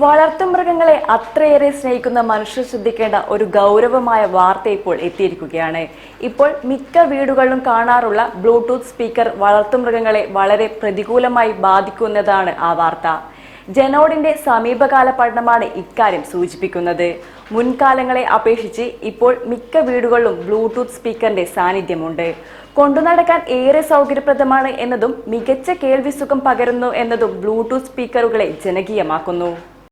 വളർത്തുമൃഗങ്ങളെ അത്രയേറെ സ്നേഹിക്കുന്ന മനുഷ്യർ ശ്രദ്ധിക്കേണ്ട ഒരു ഗൗരവമായ വാർത്ത ഇപ്പോൾ എത്തിയിരിക്കുകയാണ്. ഇപ്പോൾ മിക്ക വീടുകളിലും കാണാറുള്ള ബ്ലൂടൂത്ത് സ്പീക്കർ വളർത്തുമൃഗങ്ങളെ വളരെ പ്രതികൂലമായി ബാധിക്കുന്നതാണ് ആ വാർത്ത. ജനോഡിന്റെ സമീപകാല പഠനമാണ് ഇക്കാര്യം സൂചിപ്പിക്കുന്നത്. മുൻകാലങ്ങളെ അപേക്ഷിച്ച് ഇപ്പോൾ മിക്ക വീടുകളിലും ബ്ലൂടൂത്ത് സ്പീക്കറിന്റെ സാന്നിധ്യമുണ്ട്. കൊണ്ടുനടക്കാൻ ഏറെ സൗകര്യപ്രദമാണ് എന്നതും മികച്ച കേൾവി സുഖം പകരുന്നു എന്നതും ബ്ലൂടൂത്ത് സ്പീക്കറുകളെ ജനകീയമാക്കുന്നു.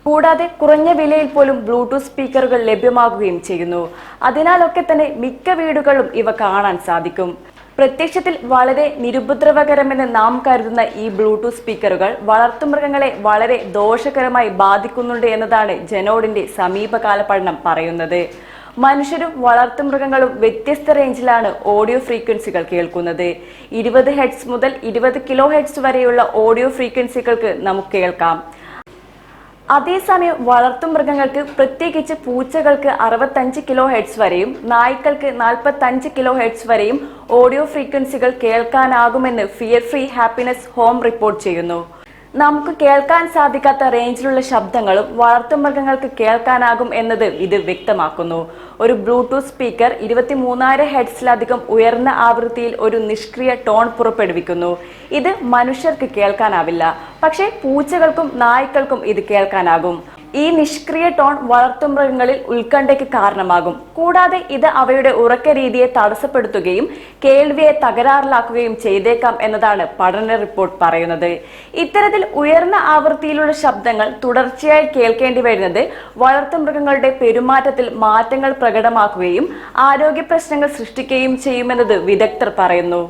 കൂടാതെ കുറഞ്ഞ വിലയിൽ പോലും ബ്ലൂടൂത്ത് സ്പീക്കറുകൾ ലഭ്യമാകുകയും ചെയ്യുന്നു. അതിനാലൊക്കെ തന്നെ മിക്ക വീടുകളിലും ഇവ കാണാൻ സാധിക്കും. പ്രത്യക്ഷത്തിൽ വളരെ നിരുപദ്രവകരമെന്ന് നാം കരുതുന്ന ഈ ബ്ലൂടൂത്ത് സ്പീക്കറുകൾ വളർത്തുമൃഗങ്ങളെ വളരെ ദോഷകരമായി ബാധിക്കുന്നുണ്ട് എന്നതാണ് ജനോഡിന്റെ സമീപകാല പഠനം പറയുന്നത്. മനുഷ്യരും വളർത്തുമൃഗങ്ങളും വ്യത്യസ്ത റേഞ്ചിലാണ് ഓഡിയോ ഫ്രീക്വൻസികൾ കേൾക്കുന്നത്. 20 ഹെർട്സ് മുതൽ 20 കിലോ ഹെർട്സ് വരെയുള്ള ഓഡിയോ ഫ്രീക്വൻസികൾക്ക് നമുക്ക് കേൾക്കാം. അതേസമയം വളർത്തുമൃഗങ്ങൾക്ക്, പ്രത്യേകിച്ച് പൂച്ചകൾക്ക് 65 കിലോ ഹെർട്സ് വരെയും നായ്ക്കൾക്ക് 45 കിലോ ഹെർട്സ് വരെയും ഓഡിയോ ഫ്രീക്വൻസികൾ കേൾക്കാനാകുമെന്ന് fear free happiness home report ചെയ്യുന്നു. നമുക്ക് കേൾക്കാൻ സാധിക്കാത്ത റേഞ്ചിലുള്ള ശബ്ദങ്ങളും വളർത്തുമൃഗങ്ങൾക്ക് കേൾക്കാനാകും എന്നത് ഇത് വ്യക്തമാക്കുന്നു. ഒരു ബ്ലൂടൂത്ത് സ്പീക്കർ 23,000 ഹെർട്സിലധികം ഉയർന്ന ആവൃത്തിയിൽ ഒരു നിഷ്ക്രിയ ടോൺ പുറപ്പെടുവിക്കുന്നു. ഇത് മനുഷ്യർക്ക് കേൾക്കാനാവില്ല, പക്ഷേ പൂച്ചകൾക്കും നായ്ക്കൾക്കും ഇത് കേൾക്കാനാകും. ഈ നിഷ്ക്രിയ ടോൺ വളർത്തുമൃഗങ്ങളിൽ ഉത്കണ്ഠയ്ക്ക് കാരണമാകും. കൂടാതെ ഇത് അവയുടെ ഉറക്ക രീതിയെ തടസ്സപ്പെടുത്തുകയും കേൾവിയെ തകരാറിലാക്കുകയും ചെയ്തേക്കാം എന്നതാണ് പഠന റിപ്പോർട്ട് പറയുന്നത്. ഇത്തരത്തിൽ ഉയർന്ന ആവൃത്തിയിലുള്ള ശബ്ദങ്ങൾ തുടർച്ചയായി കേൾക്കേണ്ടി വരുന്നത് വളർത്തുമൃഗങ്ങളുടെ പെരുമാറ്റത്തിൽ മാറ്റങ്ങൾ പ്രകടമാക്കുകയും ആരോഗ്യ പ്രശ്നങ്ങൾ സൃഷ്ടിക്കുകയും ചെയ്യുമെന്നത് വിദഗ്ധർ പറയുന്നു.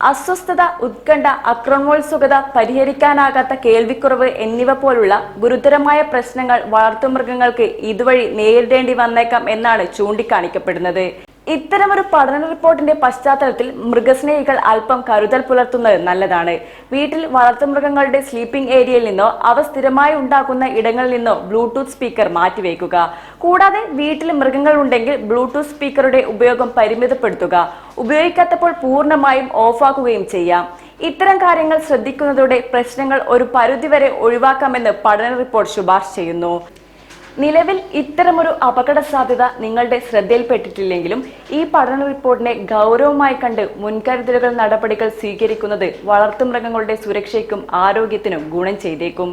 അസ്വസ്ഥത, ഉത്കണ്ഠ, ആക്രമണോത്സുകത, പരിഹരിക്കാനാകാത്ത കേൾവിക്കുറവ് എന്നിവ പോലുള്ള ഗുരുതരമായ പ്രശ്നങ്ങൾ വളർത്തുമൃഗങ്ങൾക്ക് ഇതുവഴി നേരിടേണ്ടി വന്നേക്കാം എന്നാണ് ചൂണ്ടിക്കാണിക്കപ്പെടുന്നത്. ഇത്തരമൊരു പഠന റിപ്പോർട്ടിന്റെ പശ്ചാത്തലത്തിൽ മൃഗസ്നേഹികൾ അല്പം കരുതൽ പുലർത്തുന്നത് നല്ലതാണ്. വീട്ടിൽ വളർത്തുമൃഗങ്ങളുടെ സ്ലീപ്പിംഗ് ഏരിയയിൽ നിന്നോ അവ സ്ഥിരമായി ഉണ്ടാക്കുന്ന ഇടങ്ങളിൽ നിന്നോ ബ്ലൂടൂത്ത് സ്പീക്കർ മാറ്റിവെക്കുക. കൂടാതെ വീട്ടിൽ മൃഗങ്ങൾ ഉണ്ടെങ്കിൽ ബ്ലൂടൂത്ത് സ്പീക്കറുടെ ഉപയോഗം പരിമിതപ്പെടുത്തുക. ഉപയോഗിക്കാത്തപ്പോൾ പൂർണ്ണമായും ഓഫാക്കുകയും ചെയ്യാം. ഇത്തരം കാര്യങ്ങൾ ശ്രദ്ധിക്കുന്നതോടെ പ്രശ്നങ്ങൾ ഒരു പരിധിവരെ ഒഴിവാക്കാമെന്ന് പഠന റിപ്പോർട്ട് ശുപാർശ ചെയ്യുന്നു. നിലവിൽ ഇത്തരമൊരു അപകട സാധ്യത നിങ്ങളുടെ ശ്രദ്ധയിൽപ്പെട്ടിട്ടില്ലെങ്കിലും ഈ പഠന റിപ്പോർട്ടിനെ ഗൗരവമായി കണ്ട് മുൻകരുതലുകൾ നടപടികൾ സ്വീകരിക്കുന്നത് വളർത്തുമൃഗങ്ങളുടെ സുരക്ഷയ്ക്കും ആരോഗ്യത്തിനും ഗുണം ചെയ്തേക്കും.